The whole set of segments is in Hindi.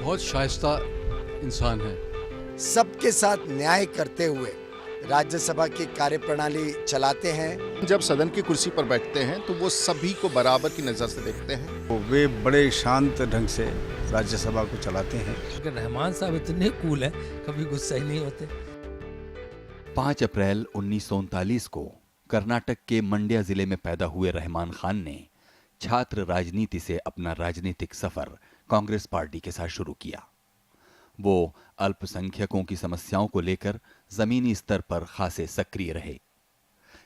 बहुत शाइस्ता इंसान है। सबके साथ न्याय करते हुए राज्यसभा की कार्यप्रणाली चलाते हैं। जब सदन की कुर्सी पर बैठते हैं तो वो सभी को बराबर की नज़र से देखते हैं। वे बड़े शांत ढंग से राज्यसभा को चलाते हैं। रहमान साहब इतने कूल हैं, कभी गुस्सा ही नहीं होते। 5 अप्रैल 1939 को कर्नाटक के मंड्या जिले में पैदा हुए रहमान खान ने छात्र राजनीति से अपना राजनीतिक सफर कांग्रेस पार्टी के साथ शुरू किया। वो अल्पसंख्यकों की समस्याओं को लेकर जमीनी स्तर पर खासे सक्रिय रहे।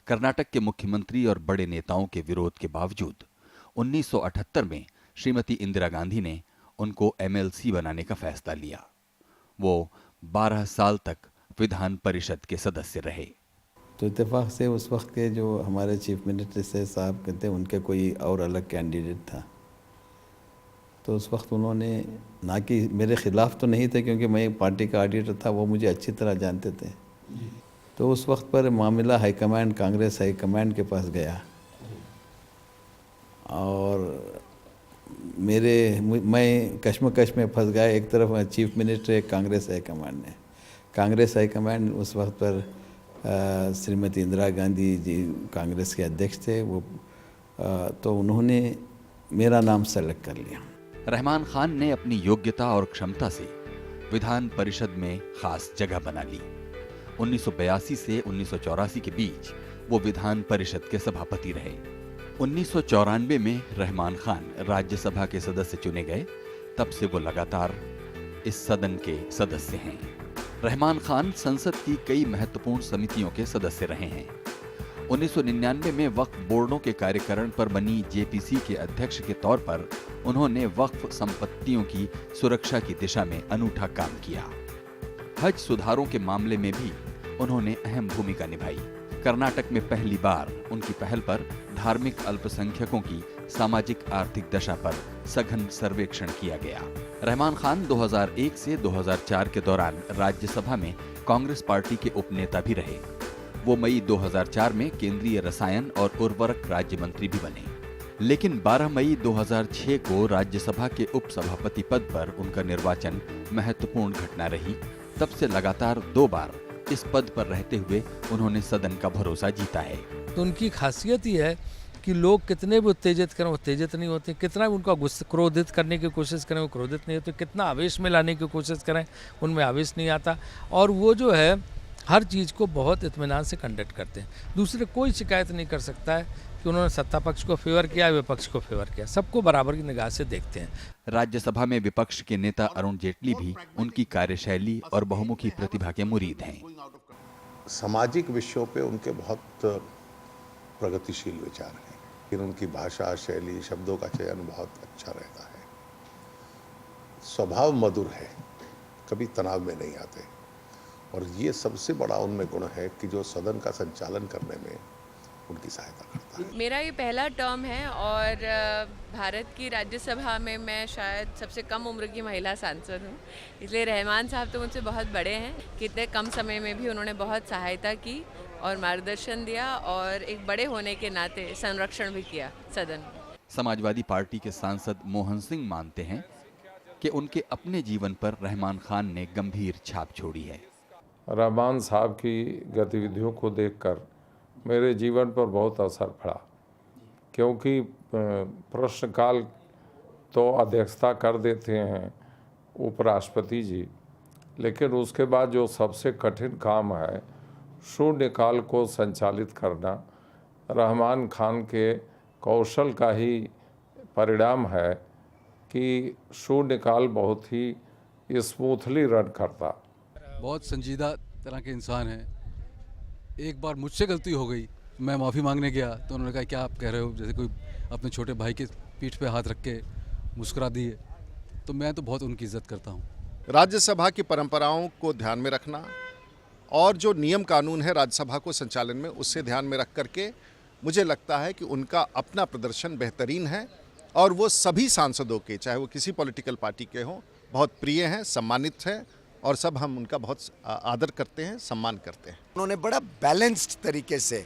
कर्नाटक के मुख्यमंत्री और बड़े नेताओं के विरोध के बावजूद 1978 में श्रीमती इंदिरा गांधी ने उनको एमएलसी बनाने का फैसला लिया। वो 12 साल तक विधान परिषद के सदस्य रहे। तो इत्तेफाक से उस वक्त के जो हमारे चीफ मिनिस्टर से साहब कहते उनके कोई और अलग कैंडिडेट था, तो उस वक्त उन्होंने, ना कि मेरे ख़िलाफ़ तो नहीं थे क्योंकि मैं पार्टी का ऑडिटर था, वो मुझे अच्छी तरह जानते थे, तो उस वक्त पर मामला हाईकमांड, कांग्रेस हाईकमांड के पास गया और मैं कश्मकश में फंस गया। एक तरफ चीफ मिनिस्टर, एक कांग्रेस हाईकमांड उस वक्त पर श्रीमती इंदिरा गांधी जी कांग्रेस के अध्यक्ष थे, वो तो उन्होंने मेरा नाम सेलेक्ट कर लिया। रहमान खान ने अपनी योग्यता और क्षमता से विधान परिषद में खास जगह बना ली। 1982 से 1984 के बीच वो विधान परिषद के सभापति रहे। 1994 में रहमान खान राज्यसभा के सदस्य चुने गए। तब से वो लगातार इस सदन के सदस्य हैं। रहमान खान संसद की कई महत्वपूर्ण समितियों के सदस्य रहे हैं। 1999 में वक्फ बोर्डों के कार्यकरण पर बनी जेपीसी के अध्यक्ष के तौर पर उन्होंने वक्फ संपत्तियों की सुरक्षा की दिशा में अनूठा काम किया। हज सुधारों के मामले में भी उन्होंने अहम भूमिका निभाई। कर्नाटक में पहली बार उनकी पहल पर धार्मिक अल्पसंख्यकों की सामाजिक आर्थिक दशा पर सघन सर्वेक्षण किया गया। रहमान खान 2001 से 2004 के दौरान राज्यसभा में कांग्रेस पार्टी के उपनेता भी रहे। वो मई 2004 में केंद्रीय रसायन और उर्वरक राज्य मंत्री भी बने। लेकिन 12 मई 2006 को राज्यसभा के उपसभापति पद पर उनका निर्वाचन महत्वपूर्ण घटना रही। तब से लगातार 2 बार इस पद पर रहते हुए उन्होंने सदन का भरोसा जीता है। तो उनकी खासियत ही है कि लोग कितने भी उत्तेजित करें, उत्तेजित नहीं होते, कितना भी उनका क्रोधित करने की कोशिश करें, वो क्रोधित नहीं होते, कितना आवेश में लाने की कोशिश करें, उनमें आवेश नहीं आता। और वो जो है हर चीज़ को बहुत इत्मीनान से कंडक्ट करते हैं। दूसरे कोई शिकायत नहीं कर सकता है कि उन्होंने सत्ता पक्ष को फेवर किया, विपक्ष को फेवर किया, सबको बराबर की निगाह से देखते हैं। राज्यसभा में विपक्ष के नेता अरुण जेटली भी उनकी कार्यशैली और बहुमुखी प्रतिभा के मुरीद हैं। सामाजिक विषयों पे उनके बहुत प्रगतिशील विचार हैं, लेकिन उनकी भाषा शैली, शब्दों का चयन बहुत अच्छा रहता है। स्वभाव मधुर है, कभी तनाव में नहीं आते, और ये सबसे बड़ा उनमें गुण है कि जो सदन का संचालन करने में उनकी सहायता करता है। मेरा ये पहला टर्म है और भारत की राज्यसभा में मैं शायद सबसे कम उम्र की महिला सांसद हूँ, इसलिए रहमान साहब तो मुझसे बहुत बड़े हैं। कितने कम समय में भी उन्होंने बहुत सहायता की और मार्गदर्शन दिया और एक बड़े होने के नाते संरक्षण भी किया सदन में। समाजवादी पार्टी के सांसद मोहन सिंह मानते हैं कि उनके अपने जीवन पर रहमान खान ने गंभीर छाप छोड़ी है। रहमान साहब की गतिविधियों को देखकर मेरे जीवन पर बहुत असर पड़ा, क्योंकि प्रश्नकाल तो अध्यक्षता कर देते हैं उपराष्ट्रपति जी, लेकिन उसके बाद जो सबसे कठिन काम है शून्यकाल को संचालित करना, रहमान खान के कौशल का ही परिणाम है कि शून्यकाल बहुत ही स्मूथली रन करता। बहुत संजीदा तरह के इंसान हैं। एक बार मुझसे गलती हो गई, मैं माफ़ी मांगने गया तो उन्होंने कहा क्या आप कह रहे हो, जैसे कोई अपने छोटे भाई के पीठ पे हाथ रख के मुस्कुरा दिए। तो मैं तो बहुत उनकी इज्जत करता हूँ। राज्यसभा की परंपराओं को ध्यान में रखना और जो नियम कानून है राज्यसभा को संचालन में, उससे ध्यान में रख करके मुझे लगता है कि उनका अपना प्रदर्शन बेहतरीन है और वो सभी सांसदों के, चाहे वो किसी पॉलिटिकल पार्टी के हों, बहुत प्रिय हैं, सम्मानित हैं और सब हम उनका बहुत आदर करते हैं, सम्मान करते हैं। उन्होंने बड़ा बैलेंस्ड तरीके से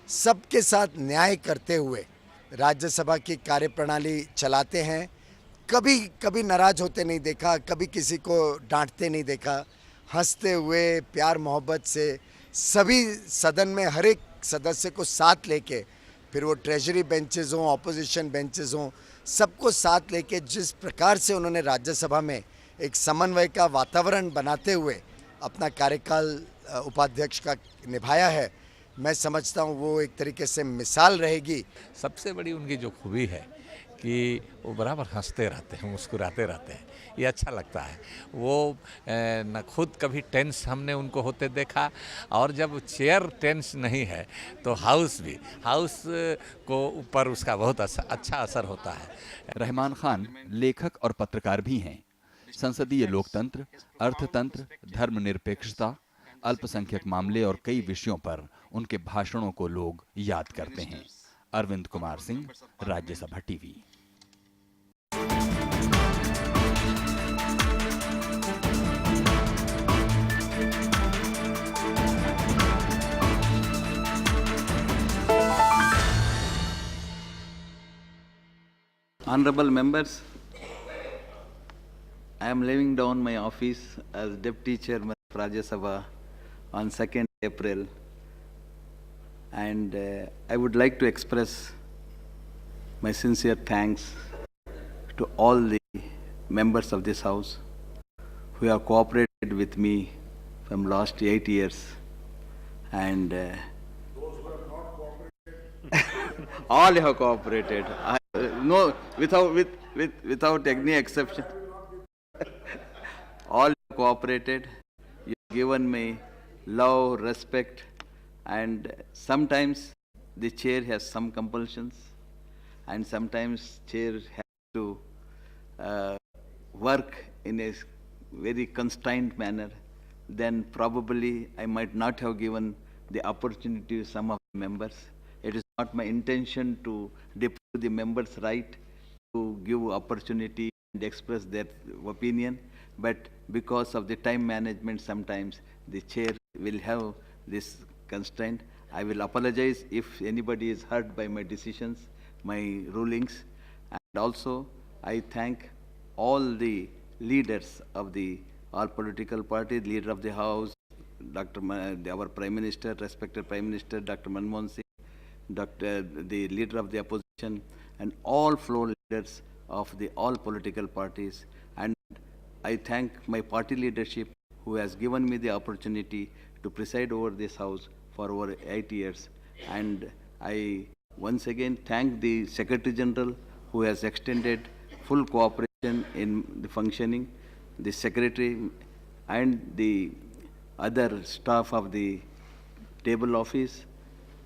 सबके साथ न्याय करते हुए राज्यसभा की कार्यप्रणाली चलाते हैं। कभी कभी नाराज होते नहीं देखा, कभी किसी को डांटते नहीं देखा। हंसते हुए प्यार मोहब्बत से सभी सदन में हर एक सदस्य को साथ लेके, फिर वो ट्रेजरी बेंचेस हों, ऑपोजिशन बेंचेस हों, सबको साथ लेके जिस प्रकार से उन्होंने राज्यसभा में एक समन्वय का वातावरण बनाते हुए अपना कार्यकाल उपाध्यक्ष का निभाया है, मैं समझता हूँ वो एक तरीके से मिसाल रहेगी। सबसे बड़ी उनकी जो खूबी है कि वो बराबर हंसते रहते हैं, मुस्कुराते रहते हैं, ये अच्छा लगता है। वो न खुद कभी टेंस हमने उनको होते देखा, और जब चेयर टेंस नहीं है तो हाउस को ऊपर उसका बहुत अच्छा असर होता है। रहमान खान लेखक और पत्रकार भी हैं। संसदीय लोकतंत्र, अर्थतंत्र, धर्मनिरपेक्षता, अल्पसंख्यक मामले और कई विषयों पर उनके भाषणों को लोग याद करते हैं। Arvind Kumar Singh, Rajya Sabha TV. Honorable members, I am laying down my office as Deputy Chairman of Rajya Sabha on 2nd April, and I would like to express my sincere thanks to all the members of this House who have cooperated with me from last 8 years, and all have cooperated. No, without any exception. All cooperated. You've given me love, respect, and sometimes the chair has some compulsions, and sometimes chair has to work in a very constrained manner. Then probably I might not have given the opportunity to some of the members. It is not my intention to deprive the members' right to give opportunity and express their opinion, but because of the time management, sometimes the chair will have this constraint. I will apologize if anybody is hurt by my decisions, my rulings, and also I thank all the leaders of the all political parties, leader of the House, our Prime Minister, respected Prime Minister, Dr. Manmohan Singh, the leader of the opposition, and all floor leaders of the all political parties. And I thank my party leadership who has given me the opportunity to preside over this House for over 8 years. And I once again thank the Secretary General who has extended full cooperation in the functioning, the Secretary and the other staff of the table office,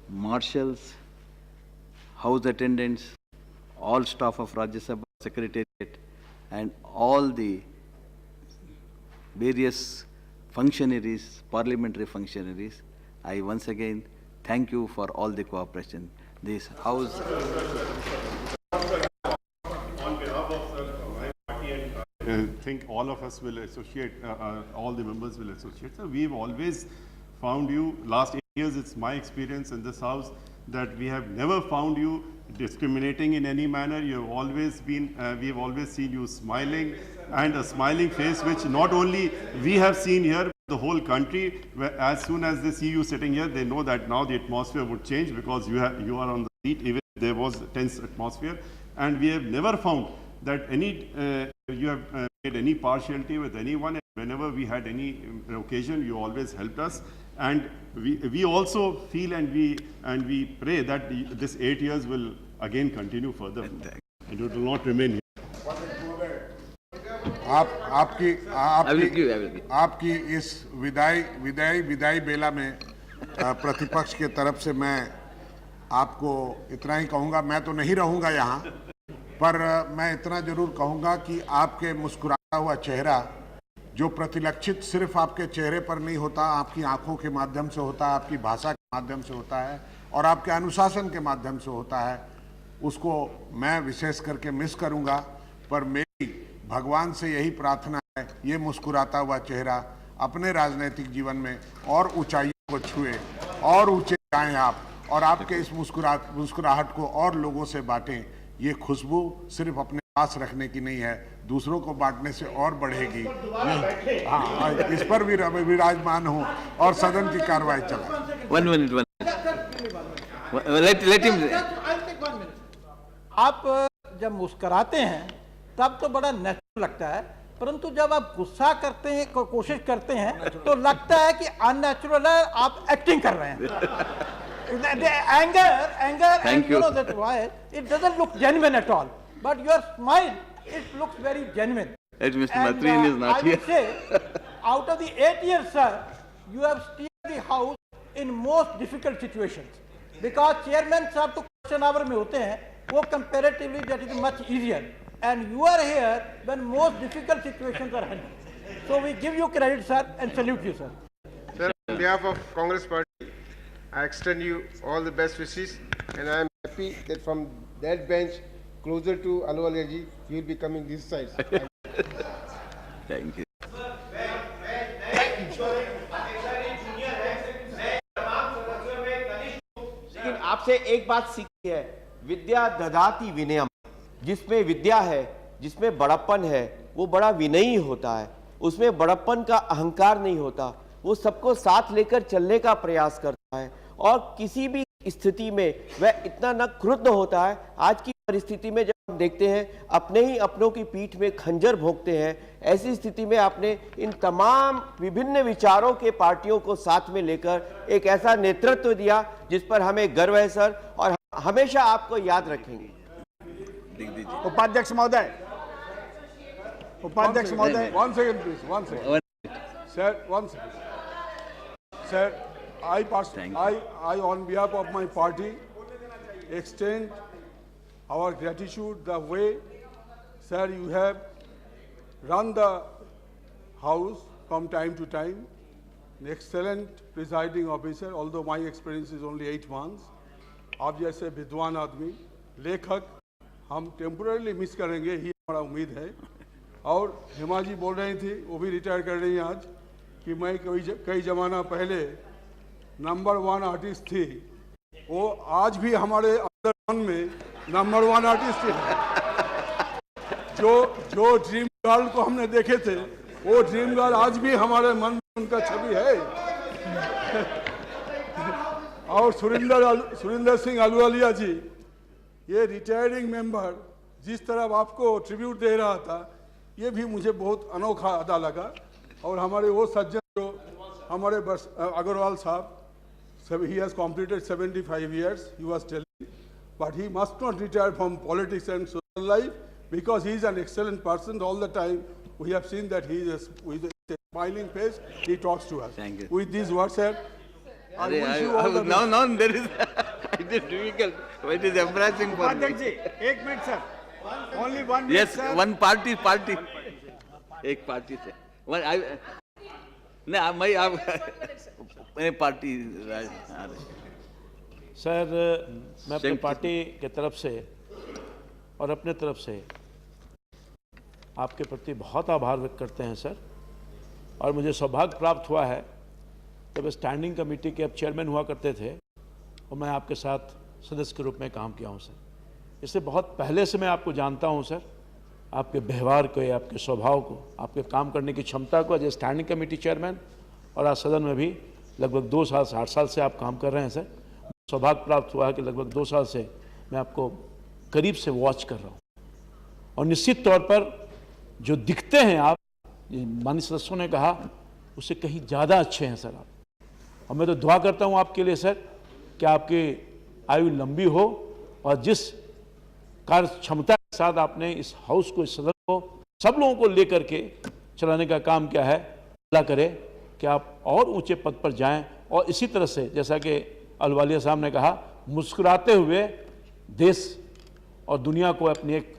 marshals, house attendants, all staff of Rajya Sabha, Secretariat, and all the various functionaries, parliamentary functionaries. I once again thank you for all the cooperation. This House... I think all of us will associate, all the members will associate. So we've always found you, last 8 years it's my experience in this House, that we have never found you discriminating in any manner. You have always been, we have always seen you smiling, and a smiling face which not only we have seen here, the whole country, where as soon as they see you sitting here, they know that now the atmosphere would change because you are on the seat, even if there was a tense atmosphere. And we have never found that any you have made any partiality with anyone. Whenever we had any occasion, you always helped us, and we also feel and we pray that this 8 years will again continue further, and it will not remain here. आपकी इस विदाई बेला में प्रतिपक्ष के तरफ से मैं आपको इतना ही कहूँगा। मैं तो नहीं रहूँगा यहाँ, पर मैं इतना जरूर कहूँगा कि आपके मुस्कुराता हुआ चेहरा, जो प्रतिलक्षित सिर्फ आपके चेहरे पर नहीं होता, आपकी आंखों के माध्यम से होता है, आपकी भाषा के माध्यम से होता है और आपके अनुशासन के माध्यम से होता है, उसको मैं विशेष करके मिस करूँगा। पर मेरी भगवान से यही प्रार्थना है, ये मुस्कुराता हुआ चेहरा अपने राजनीतिक जीवन में और ऊंचाइयों को छुए और ऊंचे जाएं आप, और आपके इस मुस्कुराहट को और लोगों से बांटें। ये खुशबू सिर्फ अपने पास रखने की नहीं है, दूसरों को बांटने से और बढ़ेगी। हाँ, इस पर भी विराजमान हूँ और सदन की कार्रवाई चला। 1 minute. Let him. आप जब मुस्कुराते हैं तब तो बड़ा नेचुरल लगता है, परंतु जब आप गुस्सा करते हैं, कोशिश करते हैं, तो लगता है कि अननेचुरल है, आप एक्टिंग कर रहे हैं। The anger, and you know that why it doesn't look genuine at all. But your smile, it looks very genuine. Mr. Matrin is not here. I would say, out of the 8 years, sir, you have steered the house in most difficult situations. Because chairman साहब तो question hour में होते हैं, वो comparatively that is much easier. And you are here when most difficult situations are handled. So we give you credit, sir, and salute you, sir. Sir, on behalf of Congress Party, I extend you all the best wishes, and I am happy that from that bench closer to Ahluwalia ji, you will be coming this side. Thank you. लेकिन आपसे एक बात सीखी है, विद्या ददाति विनयम। जिसमें विद्या है, जिसमें बड़प्पन है, वो बड़ा विनयी होता है। उसमें बड़प्पन का अहंकार नहीं होता, वो सबको साथ लेकर चलने का प्रयास करता है और किसी भी स्थिति में वह इतना न क्रुद्ध होता है। आज की परिस्थिति में जब हम देखते हैं अपने ही अपनों की पीठ में खंजर भोंकते हैं, ऐसी स्थिति में आपने इन तमाम विभिन्न विचारों के पार्टियों को साथ में लेकर एक ऐसा नेतृत्व दिया जिस पर हमें गर्व है सर, और हमेशा आपको याद रखेंगे। उपाध्यक्ष महोदय, उपाध्यक्ष महोदय, 1 second please, 1 second. Sir, 1 second. Sir, I on behalf of my party extend our gratitude the way, sir, you have run the house from time to time. An excellent presiding officer, although my experience is only 8 months. आप जैसे विद्वान आदमी, लेखक हम टेम्पोरली मिस करेंगे ही हमारा उम्मीद है। और हेमा जी बोल रही थी, वो भी रिटायर कर रही हैं आज, कि मैं कई ज़माना पहले नंबर 1 आर्टिस्ट थी। वो आज भी हमारे अंदर मन में नंबर 1 आर्टिस्ट है। जो ड्रीम गर्ल को हमने देखे थे, वो ड्रीम गर्ल आज भी हमारे मन में उनका छवि है। और सुरिंदर सिंह अहलूवालिया जी, ये रिटायरिंग मेंबर जिस तरह आपको ट्रिब्यूट दे रहा था, ये भी मुझे बहुत अनोखा अदा लगा। और हमारे वो सज्जन जो हमारे अग्रवाल साहब, he has completed 75 years, he was telling, but he must not retire from politics and social life because he is an excellent person all the time. We have seen that he is with a smiling face, he talks to us. Thank you. With these words, sir, I wish you all the best. No, there is, it is difficult, it is embarrassing for me. जी, 1 minute sir, only 1 minute Yes, sir. one party, एक पार्टी से, नहीं मैं आप पार्टी सर, मैं अपनी पार्टी के तरफ से और अपने तरफ से आपके प्रति बहुत आभार व्यक्त करते हैं सर। और मुझे सौभाग्य प्राप्त हुआ है जब स्टैंडिंग कमेटी के अब चेयरमैन हुआ करते थे और मैं आपके साथ सदस्य के रूप में काम किया हूं सर। इससे बहुत पहले से मैं आपको जानता हूं सर, आपके व्यवहार को, आपके स्वभाव को, आपके काम करने की क्षमता को as a standing committee chairman, और आज सदन में भी लगभग 2 साल से 8 साल से आप काम कर रहे हैं सर। सौभाग्य प्राप्त हुआ है कि लगभग 2 साल से मैं आपको करीब से वॉच कर रहा हूँ। और निश्चित तौर पर जो दिखते हैं आप, माननीय सदस्यों ने कहा, उससे कहीं ज़्यादा अच्छे हैं सर आप। और मैं तो दुआ करता हूँ आपके लिए सर कि आपकी आयु लंबी हो और जिस कार्य क्षमता के साथ आपने इस हाउस को, इस सदन को, सब लोगों को लेकर के चलाने का काम किया है, अल्लाह करे कि आप और ऊंचे पद पर जाएं। और इसी तरह से जैसा कि अहलूवालिया साहब ने कहा, मुस्कुराते हुए देश और दुनिया को अपनी एक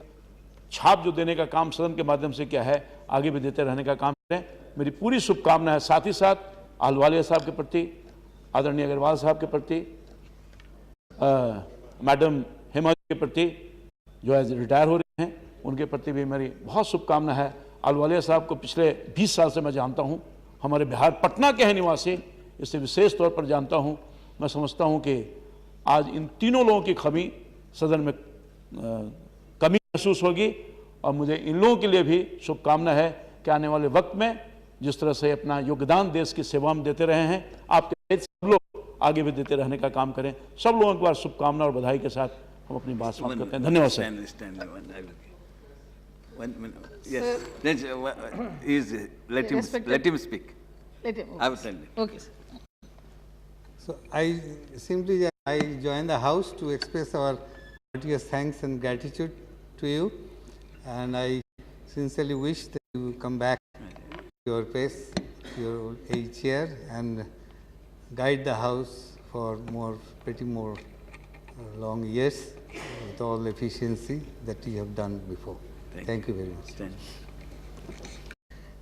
छाप जो देने का काम सदन के माध्यम से किया है, आगे भी देते रहने का काम करें। मेरी पूरी शुभकामना है। साथ ही साथ अहलूवालिया साहब के प्रति, आदरणीय अग्रवाल साहब के प्रति, मैडम हेमा के प्रति जो एज रिटायर हो रहे हैं, उनके प्रति भी मेरी बहुत शुभकामना है। अहलूवालिया साहब को पिछले 20 साल से मैं जानता हूं, हमारे बिहार पटना के हैं निवासी, इससे विशेष तौर पर जानता हूं। मैं समझता हूं कि आज इन तीनों लोगों की कमी सदन में कमी महसूस होगी और मुझे इन लोगों के लिए भी शुभकामना है कि आने वाले वक्त में जिस तरह से अपना योगदान देश की सेवा में देते रहे हैं, आपके सब लोग आगे भी देते रहने का काम करें। सब लोगों के बाद शुभकामना और बधाई के साथ हम अपनी बात समाप्त करते हैं। धन्यवाद sir. Let him speak. I will tell you. Okay. So I joined the house to express our heartiest thanks and gratitude to you, and I sincerely wish that you come back to your place, your age chair, and guide the house for pretty more long years with all the efficiency that you have done before. Thank you very much.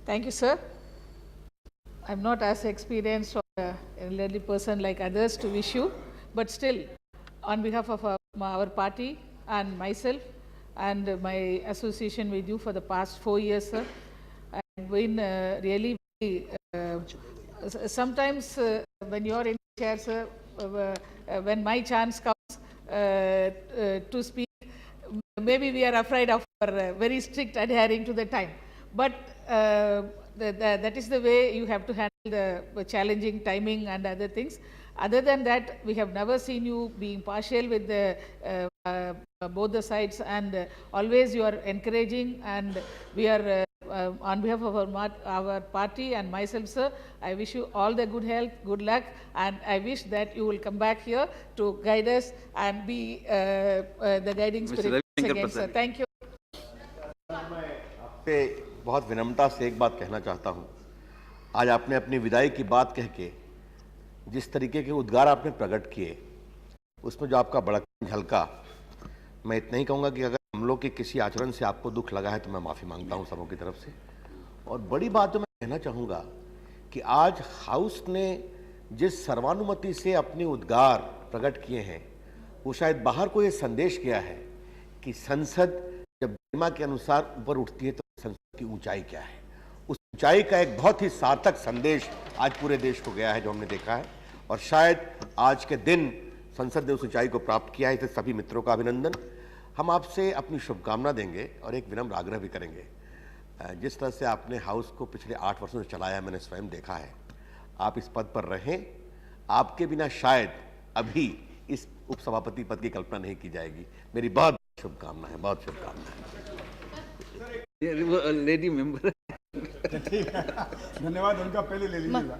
Thank you, sir. I'm not as experienced or an elderly person like others to wish you, but still, on behalf of our party and myself and my association with you for the past 4 years, sir, I've been really sometimes when you're in chair, sir, when my chance comes to speak, maybe we are afraid of very strict adhering to the time, but that is the way you have to handle the challenging timing and other things. Other than that, we have never seen you being partial with both the sides, and always you are encouraging, and we are on behalf of our party and myself, sir, I wish you all the good health, good luck, and I wish that you will come back here to guide us and be the guiding spirit again, sir. Thank you. आपसे बहुत विनम्रता से एक बात कहना चाहता हूं। आज आपने अपनी विदाई की बात कह के जिस तरीके के उद्गार आपने प्रकट किए, उसमें जो आपका बड़कपन झलका, मैं इतना ही कहूँगा कि अगर हम लोग के किसी आचरण से आपको दुख लगा है तो मैं माफ़ी मांगता हूँ सबों की तरफ से। और बड़ी बात जो मैं कहना चाहूँगा कि आज हाउस ने जिस सर्वानुमति से अपने उद्गार प्रकट किए हैं, वो शायद बाहर को ये संदेश किया है कि संसद जब गरिमा के अनुसार ऊपर उठती है तो संसद की ऊंचाई क्या है। उस ऊंचाई का एक बहुत ही सार्थक संदेश आज पूरे देश को गया है जो हमने देखा है, और शायद आज के दिन संसद ने उस ऊंचाई को प्राप्त किया है। इसे सभी मित्रों का अभिनंदन। हम आपसे अपनी शुभकामना देंगे और एक विनम्र आग्रह भी करेंगे। जिस तरह से आपने हाउस को पिछले 8 वर्षों से चलाया, मैंने स्वयं देखा है, आप इस पद पर रहें। आपके बिना शायद अभी इस उपसभापति पद की कल्पना नहीं की जाएगी। मेरी बहुत शुभकामना है, बहुत शुभकामना है। लेडी मेंबर धन्यवाद, उनका पहले ले लीजिएगा।